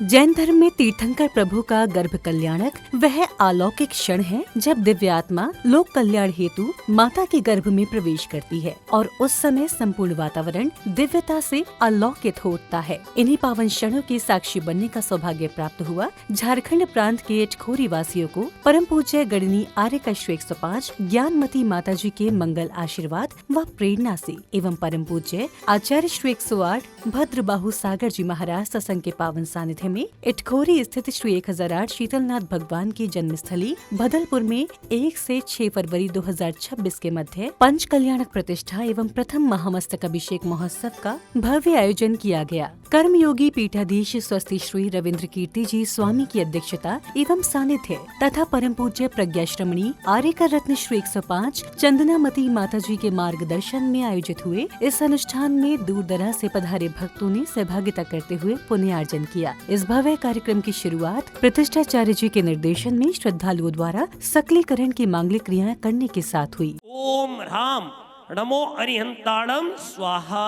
जैन धर्म में तीर्थंकर प्रभु का गर्भ कल्याणक वह अलौकिक क्षण है जब दिव्य आत्मा लोक कल्याण हेतु माता के गर्भ में प्रवेश करती है और उस समय संपूर्ण वातावरण दिव्यता से अलौकित हो उठता है। इन्हीं पावन क्षणों के साक्षी बनने का सौभाग्य प्राप्त हुआ झारखंड प्रांत के इटखोरी वासियों को परम पूज्य गणनी आर्य कश्यप 105 ज्ञानमती माता जी के मंगल आशीर्वाद व प्रेरणा से एवं परम पूज्य आचार्य श्री 108 भद्रबाहु सागर जी महाराज सत्संग के पावन सानिध्य में इटखोरी स्थित श्री 1008 शीतलनाथ भगवान की जन्मस्थली भदलपुर में 1 से 6 फरवरी 2026 के मध्य पंच कल्याणक प्रतिष्ठा एवं प्रथम महामस्तक अभिषेक महोत्सव का भव्य आयोजन किया गया। कर्मयोगी पीठाधीश स्वस्ति श्री रविंद्र कीर्ति जी स्वामी की अध्यक्षता एवं सानिध्य तथा परम पूज्य प्रज्ञाश्रमणी आर्यकर रत्न श्री 105 चंदनामती माता जी के मार्गदर्शन में आयोजित हुए इस अनुष्ठान में दूर दराज से पधारे भक्तों ने सहभागिता करते हुए पुण्यार्जन किया। इस भव्य कार्यक्रम की शुरुआत प्रतिष्ठाचार्य जी के निर्देशन में श्रद्धालुओं द्वारा सकलीकरण की मांगलिक क्रियाएं करने के साथ हुई। ओम राम नमो अरिहंताणम स्वाहा।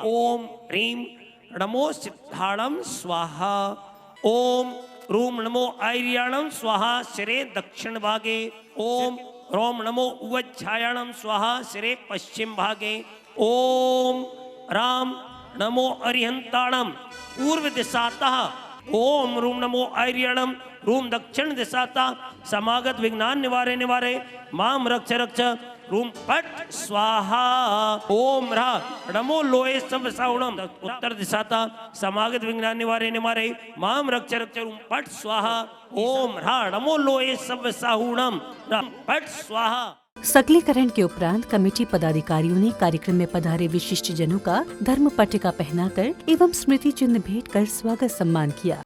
ओम ह्रीम नमो सिद्धाणम स्वाहा। ओम रूम नमो आर्याणम स्वाहा शिरे दक्षिण भागे। ओम रोम नमो उवच्छायाणम स्वाहा शिरे पश्चिम भागे। ओम राम नमो अरिहंताणम पूर्व दिशातः। ओम रूम नमो आर्याणम रूम दक्षिण दिशातः समागत विज्ञान निवारे निवारे माम रक्ष रक्ष रूम पट स्वाहा। ओम रा नमो लोए सब साउणम उत्तर दिशाता समागत विज्ञान निवारे निवारे माम रक्ष रक्ष रूम पट स्वाहा। ओम रा नमो लोए सब साहुणम पट स्वाहा। सकलीकरण के उपरांत कमेटी पदाधिकारियों ने कार्यक्रम में पधारे विशिष्ट जनों का धर्म पट्टिका पहनाकर एवं स्मृति चिन्ह भेंट कर स्वागत सम्मान किया।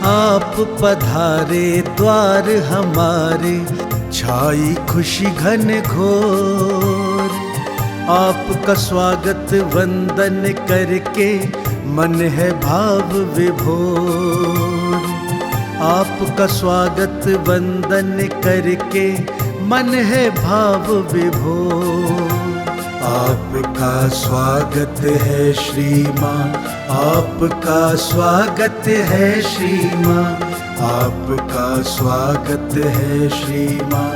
आप पधारे द्वार हमारे छाई खुशी घन घोर। आपका स्वागत वंदन करके मन है भाव विभोर। आपका स्वागत वंदन करके मन है भाव विभोर। आपका स्वागत है श्री माँ, आपका स्वागत है श्री माँ, आपका स्वागत है श्री माँ,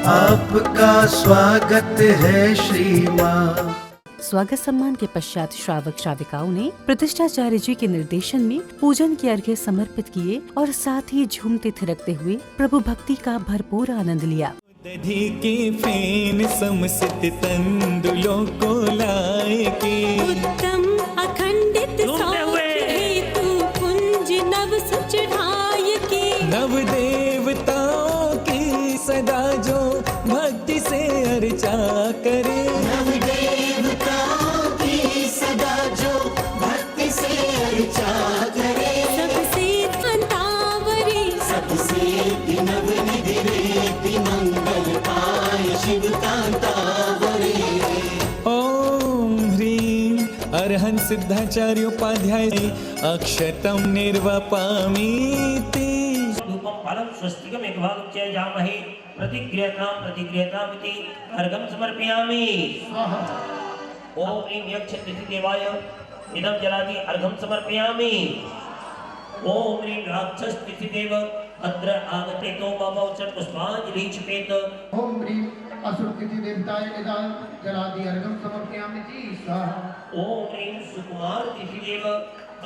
आपका स्वागत है श्री माँ। स्वागत सम्मान के पश्चात श्रावक श्राविकाओं ने प्रतिष्ठाचार्य जी के निर्देशन में पूजन के अर्घ्य समर्पित किए और साथ ही झूमते थिरकते हुए प्रभु भक्ति का भरपूर आनंद लिया। दधी के फेन समसित तंदुलों को लाए के उत्तम अखंडित हेतु पुंज नव सुचढ़ाय के नव देवताओं की सदा जो भक्ति से अर्चा करे। नव देवताओं की सदा जो भक्ति से अर्चा करे। सबसे अंतावरी सबसे नव निधि रेति मंगल पाय शिव कांतावरी। ओम ह्रीं अर्हन् सिद्धाचार्योपाध्याय अक्षतम निर्वपामीति। धूपम फलम स्वस्तिकम एक भाग च जामहे प्रतिक्रियताम इति अर्घं समर्पयामि। ओम ह्रीं यक्षतिथि देवाय इदं जलादि अर्घं समर्पयामि। ओम ह्रीं राक्षस तिथि देव अत्र आगते तो बाबा पुष्पांजलि क्षिपेत। ओम ह्रीं असुर तिथि देवताय निदान जलादि अर्घं समर्पयामि स्वाहा। ओम ह्रीं सुकुमार तिथि देव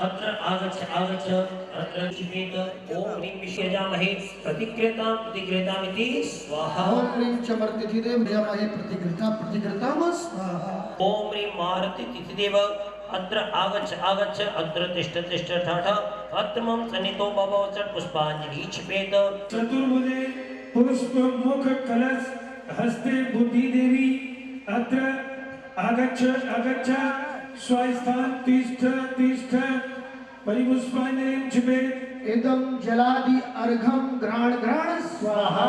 अत्र आगच्छ अत्र क्षिपेत। ओम ह्रीं विश्वजामहे प्रतिक्रियतामिति स्वाहा। ओम ह्रीं चमर तिथि देवयामहे प्रतिकृताम स्वाहा। ओम ह्रीं मारुति तिथि देव अत्र आगच्छ अत्र तिष्ठ ठाठ अत्र मम सन्निधौ भव पुष्पांजलि क्षिपेत। चतुर्भुजे पुष्प मुख कलश हस्ते बुद्धि देवी अत्र आगच्छ स्वस्थान तिष्ठ परिपुष्पांजलिं क्षिपेत। इदं जलादि अर्घं घ्राण स्वाहा।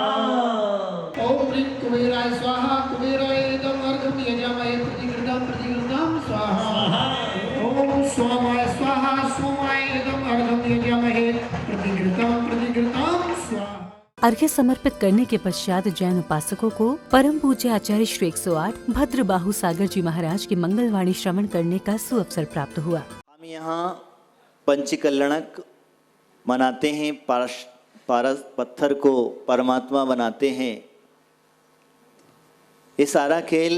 ओम ह्रीं कुबेराय स्वाहा कुबेराय इदं अर्घं यजामहे प्रतिकृताम स्वाहा। ओम सोमाय स्वाहा सोमाय इदं अर्घं यजामहे प्रतिकृताम स्वाहा। अर्घ्य समर्पित करने के पश्चात जैन उपासकों को परम पूज्य आचार्य श्री 108 भद्रबाहु सागर जी महाराज की मंगलवाणी श्रवण करने का सुअवसर प्राप्त हुआ। हम यहाँ पंचकल्याणक मनाते हैं, पारस पत्थर को परमात्मा बनाते हैं। ये सारा खेल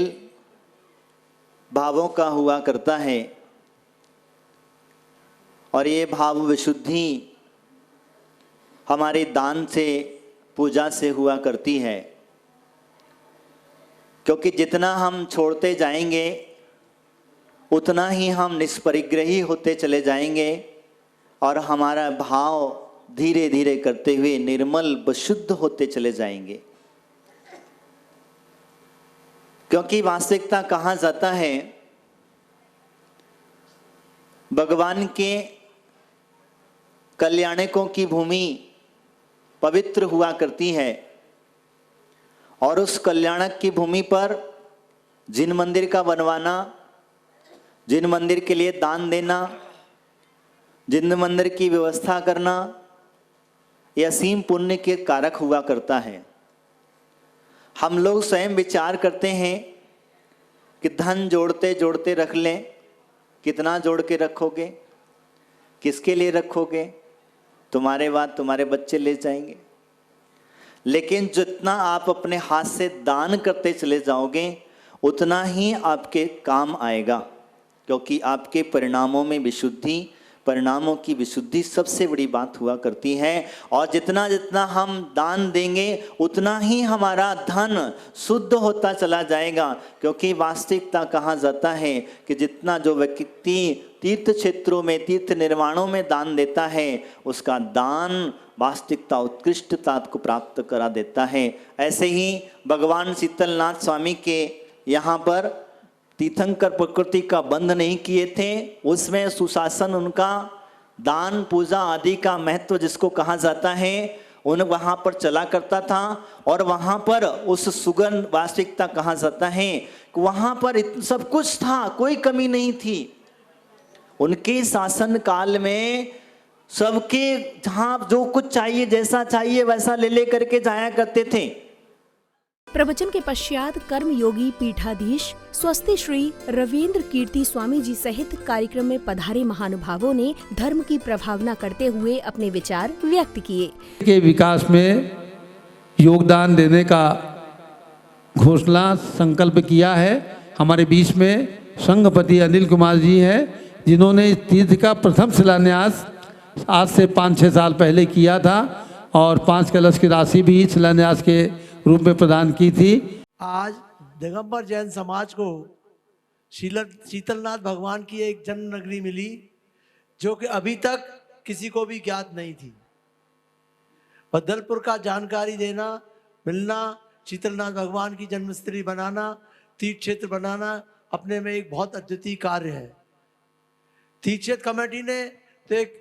भावों का हुआ करता है और ये भाव विशुद्धि हमारे दान से, पूजा से हुआ करती है। क्योंकि जितना हम छोड़ते जाएंगे उतना ही हम निष्परिग्रही होते चले जाएंगे और हमारा भाव धीरे धीरे करते हुए निर्मल व शुद्ध होते चले जाएंगे। क्योंकि वास्तविकता कहा जाता है भगवान के कल्याणकों की भूमि पवित्र हुआ करती है और उस कल्याणक की भूमि पर जिन मंदिर का बनवाना, जिन मंदिर के लिए दान देना, जिन मंदिर की व्यवस्था करना, यह असीम पुण्य के कारक हुआ करता है। हम लोग स्वयं विचार करते हैं कि धन जोड़ते जोड़ते रख लें। कितना जोड़ के रखोगे? किसके लिए रखोगे? तुम्हारे बाद तुम्हारे बच्चे ले जाएंगे। लेकिन जितना आप अपने हाथ से दान करते चले जाओगे उतना ही आपके काम आएगा, क्योंकि आपके परिणामों में विशुद्धि, परिणामों की विशुद्धि सबसे बड़ी बात हुआ करती है। और जितना जितना हम दान देंगे उतना ही हमारा धन शुद्ध होता चला जाएगा। क्योंकि वास्तविकता कहा जाता है कि जितना जो व्यक्ति तीर्थ क्षेत्रों में, तीर्थ निर्माणों में दान देता है उसका दान वास्तविकता उत्कृष्टता को प्राप्त करा देता है। ऐसे ही भगवान शीतलनाथ स्वामी के यहाँ पर तीर्थंकर प्रकृति का बंध नहीं किए थे, उसमें सुशासन, उनका दान पूजा आदि का महत्व जिसको कहा जाता है उन वहाँ पर चला करता था। और वहाँ पर उस सुगंध वास्तविकता कहा जाता है कि वहाँ पर सब कुछ था, कोई कमी नहीं थी। उनके शासन काल में सबके जहाँ जो कुछ चाहिए, जैसा चाहिए वैसा ले ले करके जाया करते थे। प्रवचन के पश्चात कर्म योगी पीठाधीश स्वस्ति श्री रविंद्र कीर्ति स्वामी जी सहित कार्यक्रम में पधारे महानुभावों ने धर्म की प्रभावना करते हुए अपने विचार व्यक्त किए। के विकास में योगदान देने का घोषणा संकल्प किया है। हमारे बीच में संघपति अनिल कुमार जी हैं, जिन्होंने इस तीर्थ का प्रथम शिलान्यास आज से 5-6 साल पहले किया था और 5 कलश की राशि भी शिलान्यास के रूप में प्रदान की थी। आज दिगंबर जैन समाज को शीतलनाथ भगवान की एक जन्म नगरी मिली जो कि अभी तक किसी को भी ज्ञात नहीं थी। बदलपुर का जानकारी देना, मिलना, शीतलनाथ भगवान की जन्मस्थली बनाना, तीर्थ क्षेत्र बनाना अपने में एक बहुत अद्वितीय कार्य है। तीर्थ क्षेत्र कमेटी ने तो एक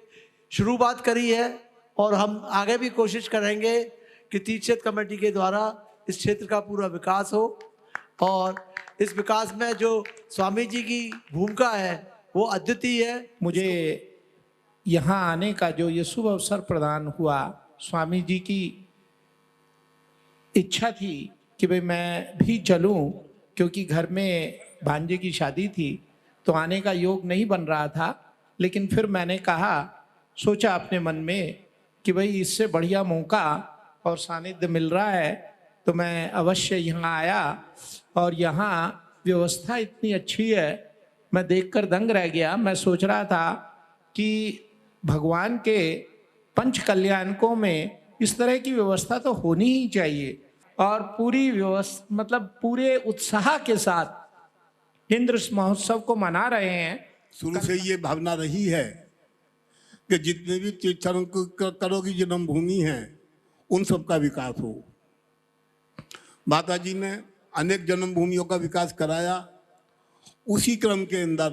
शुरुआत करी है और हम आगे भी कोशिश करेंगे कि तीर्थ क्षेत्र कमेटी के द्वारा इस क्षेत्र का पूरा विकास हो और इस विकास में जो स्वामी जी की भूमिका है वो अद्वितीय है। मुझे यहाँ आने का जो ये शुभ अवसर प्रदान हुआ, स्वामी जी की इच्छा थी कि भाई मैं भी चलूं, क्योंकि घर में भांजे की शादी थी तो आने का योग नहीं बन रहा था। लेकिन फिर मैंने कहा, सोचा अपने मन में कि भाई इससे बढ़िया मौका और सानिध्य मिल रहा है तो मैं अवश्य यहाँ आया। और यहाँ व्यवस्था इतनी अच्छी है, मैं देखकर दंग रह गया। मैं सोच रहा था कि भगवान के पंच कल्याणकों में इस तरह की व्यवस्था तो होनी ही चाहिए और पूरी व्यवस्था मतलब पूरे उत्साह के साथ इंद्र महोत्सव को मना रहे हैं। शुरू से ये भावना रही है कि जितने भी तीर्थंकरों की जन्मभूमि है उन सब का विकास हो। माता जी ने अनेक जन्मभूमियों का विकास कराया। उसी क्रम के अंदर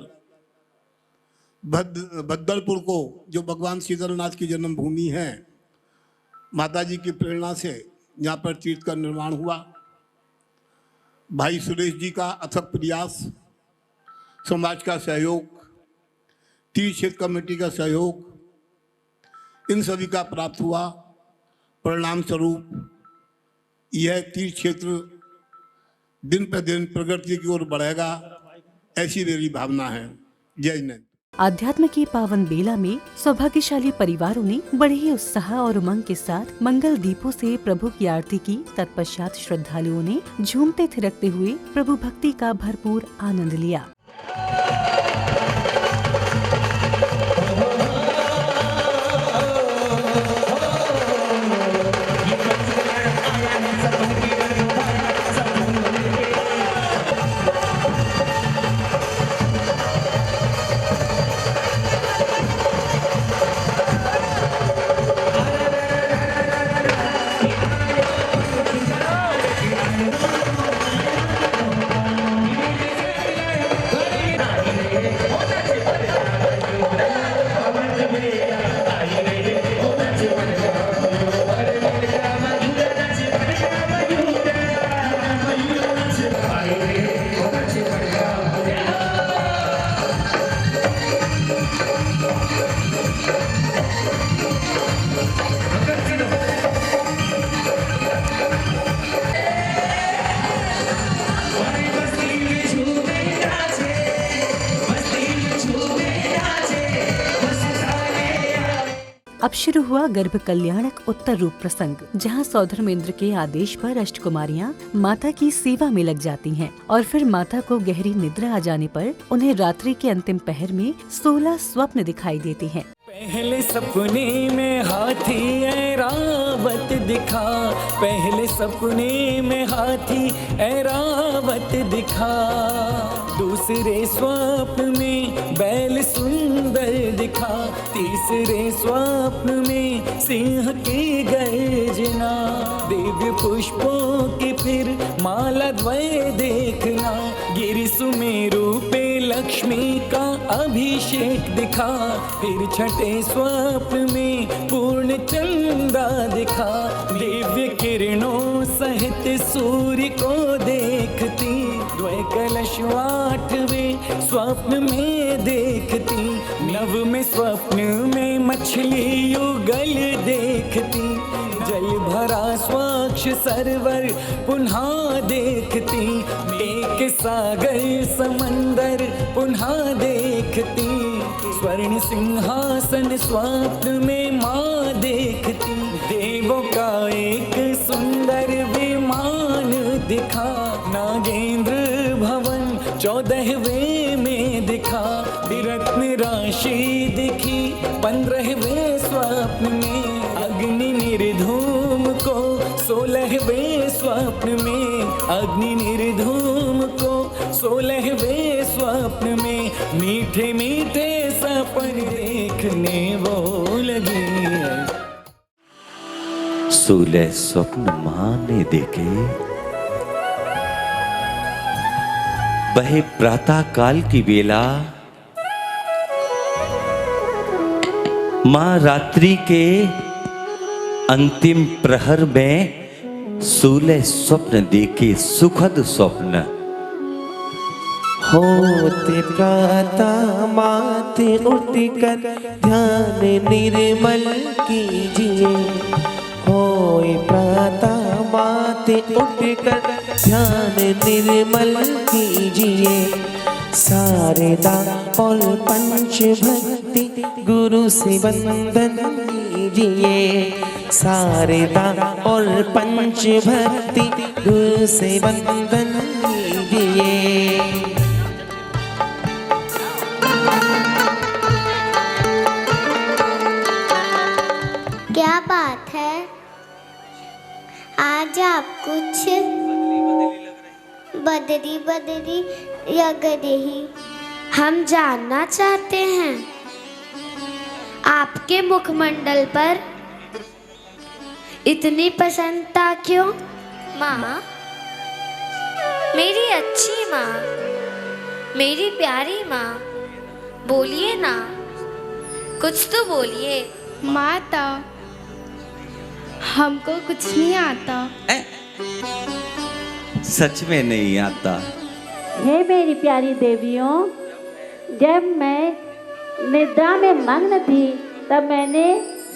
बदलपुर को, जो भगवान शीतलनाथ की जन्मभूमि है, माता जी की प्रेरणा से यहाँ पर तीर्थ का निर्माण हुआ। भाई सुरेश जी का अथक प्रयास, समाज का सहयोग, तीर्थ क्षेत्र कमेटी का सहयोग, इन सभी का प्राप्त हुआ। परिणाम स्वरूप यह तीर्थ क्षेत्र दिन पर दिन प्रगति की ओर बढ़ेगा, ऐसी मेरी भावना है। जय हिंद। आध्यात्म की पावन बेला में सौभाग्यशाली परिवारों ने बड़े ही उत्साह और उमंग के साथ मंगल दीपों से प्रभु की आरती की। तत्पश्चात श्रद्धालुओं ने झूमते थिरकते हुए प्रभु भक्ति का भरपूर आनंद लिया। अब शुरू हुआ गर्भ कल्याणक उत्तर रूप प्रसंग, जहां सौधर्मेंद्र के आदेश पर अष्टकुमारियां माता की सेवा में लग जाती हैं और फिर माता को गहरी निद्रा आ जाने पर उन्हें रात्रि के अंतिम पहर में 16 स्वप्न दिखाई देते हैं। पहले सपने में हाथी ऐरावत दिखा, पहले सपने में हाथी ऐरावत दिखा, दूसरे स्वप्न में बैल सुंदर दिखा, तीसरे स्वप्न में सिंह की गर्जना, दिव्य पुष्पों की फिर माला द्वय देखना, गिरि सुमेरु पे लक्ष्मी का अभिषेक दिखा, फिर छठे स्वप्न में पूर्ण चंदा दिखा, दिव्य किरणों सहित सूर्य को देखती, द्वय कलश 8वें स्वप्न में देखती, 9वें स्वप्न में मछली युगल देखती, जल भरा स्वच्छ सरोवर पुनः देखती, एक सागर समंदर पुनः देखती, स्वर्ण सिंहासन स्वप्न में माँ देखती, देवों का एक सुंदर विमान दिखा, नागेंद्र भवन 14वें में दिखा, रत्न राशि दिखी 15वें स्वप्न में, अग्नि निर्धूम को 16वें स्वप्न में, अग्नि निर्धूम को 16वें स्वप्न में, मीठे मीठे सपन देखने वो लगी। 16 स्वप्न माँ ने देखे, वह प्रातः काल की बेला माँ रात्रि के अंतिम प्रहर में 16 स्वप्न देखे, सुखद स्वप्न। होते प्रातः माते उठकर ध्यान निर्मल कीजिए, होए प्रातः माते उठकर ध्यान निर्मल कीजिए, शारदा और पंच भक्ति गुरु से वंदन कीजिए, शारदा और पंच भक्ति गुरु से वंदन कीजिए। क्या बात है, आज आप कुछ बदरी बदरी लग रही। हम जानना चाहते हैं आपके मुखमंडल पर इतनी प्रसन्नता क्यों? माँ, मेरी अच्छी माँ, मेरी प्यारी माँ, बोलिए ना, कुछ तो बोलिए। माता, हमको कुछ नहीं आता। सच में नहीं आता? हे मेरी प्यारी देवियों, जब मैं निद्रा में मग्न थी तब मैंने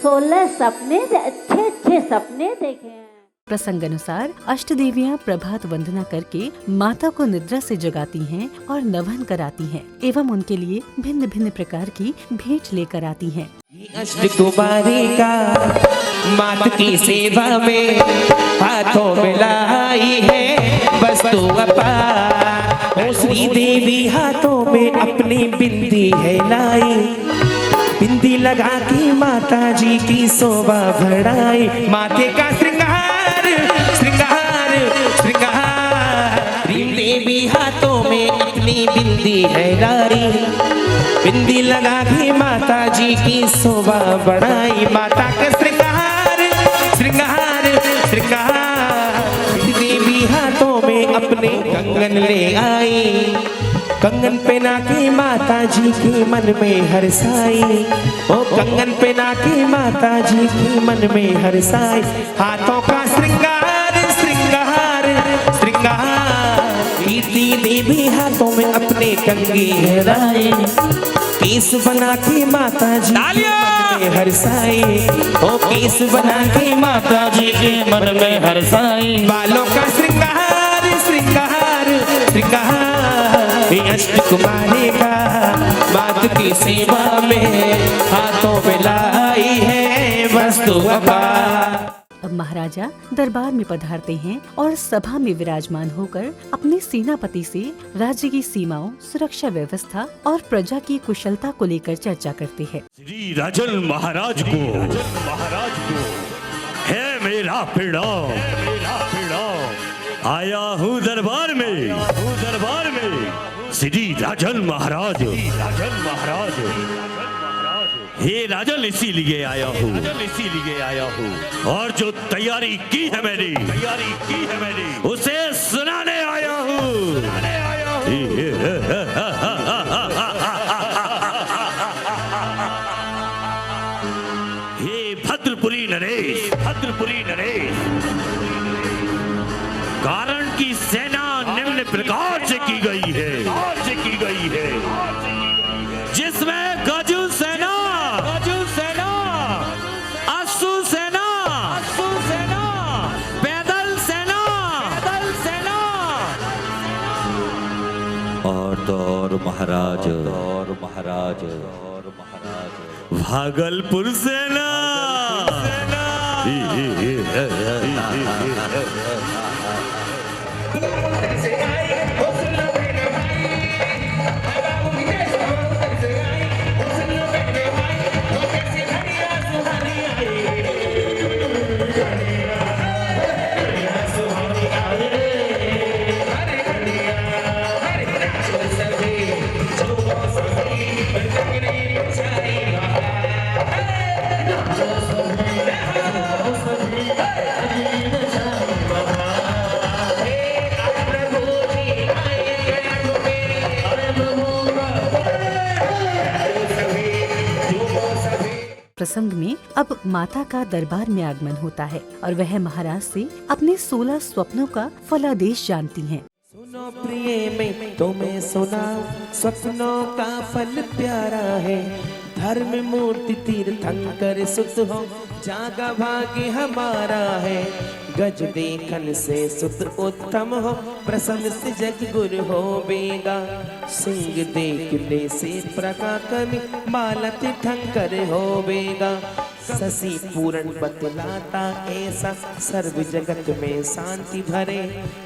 16 सपने, अच्छे अच्छे सपने देखे हैं। प्रसंग अनुसार अष्ट देवियाँ प्रभात वंदना करके माता को निद्रा से जगाती हैं और नवन कराती हैं एवं उनके लिए भिन्न भिन्न प्रकार की भेंट लेकर आती हैं। अष्ट कुमारी का मात की सेवा में हाथों में लाई है वस्तु अपार। ओ श्री देवी हाथों में अपनी बिंदी है लाई, बिंदी लगा के माता जी की शोभा बढ़ाई। माथे का श्रृंगार श्रृंगार श्रृंगार, देवी हाथों में अपनी बिंदी है लाई, बिंदी लगा के माता जी की शोभा बढ़ाई। माता का श्रृंगार श्रृंगार श्रृंगार, देवी हाथों में अपने कंगन ले आई, कंगन पहना के माता जी के मन में हर्षाई। ओ कंगन पहना के माता जी के मन में हर्षाई। हाथों का श्रृंगार श्रृंगार श्रृंगार, कीर्ति देवी हाथों में अपने कंगी हराए, केस बना के माता जी के मन में हर्षाई। ओ केस बना के माता जी के मन में हर्षाई। बालों का श्रृंगार श्रृंगार श्रृंगार, अष्ट कुमारी का मात की सेवा में हाथों में लाई है वस्तु अपार। अब महाराजा दरबार में पधारते हैं और सभा में विराजमान होकर अपने सेनापति से राज्य की सीमाओं, सुरक्षा व्यवस्था और प्रजा की कुशलता को लेकर चर्चा करते हैं। श्री राजन महाराज को है मेरा पीड़ा, आया हूँ दरबार में श्री राजन महाराज। हे राजन इसीलिए आया हूँ, और जो तैयारी की है मैंने उसे सुनाने आया हूँ। हे भद्रपुरी नरेश, कारण की सेना निम्न प्रकार से की गई है, जिसमें गजु सेना, अश्व सेना, पैदल सेना और महाराज भागलपुर सेना। प्रसंग में अब माता का दरबार में आगमन होता है और वह महाराज से अपने 16 स्वप्नों का फलादेश जानती हैं। सुनो प्रिय मैं तुम्हें सुनाऊं, स्वप्नों का फल प्यारा है। धर्म मूर्ति तीर्थंकर सुत हो, जागा भाग्य हमारा है। गज देखन से सुत उत्तम हो, प्रसन्न से जग गुरु हो बेगा। सिंह देखने से प्रकाकन, मालत ठंकर हो बेगा। शशि पूर्ण बतलाता ऐसा, सर्व जगत में शांति भरे।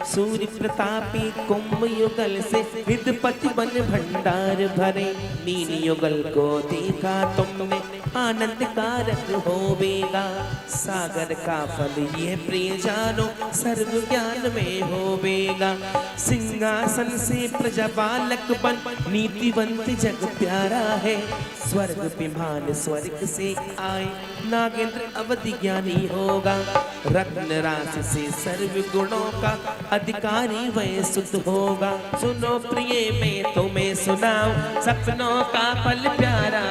सूर्य प्रतापी कुंभ युगल से, विद्पति बन भंडार भरे। नील युगल को देखा तुमने, आनंद कारक होवेगा। सागर का फल ये प्रिय जानो, सर्व ज्ञान में होवेगा। सिंहासन से प्रजा बालक बन, नीतिवंत जग प्यारा है। स्वर्ग विमान स्वर्ग से आए, नागेंद्र अवधि ज्ञानी होगा। रत्न राशि से सर्व गुणों का अधिकारी वह सुध होगा। सुनो प्रिय मैं तुम्हें सुनाऊं, सपनों का फल प्यारा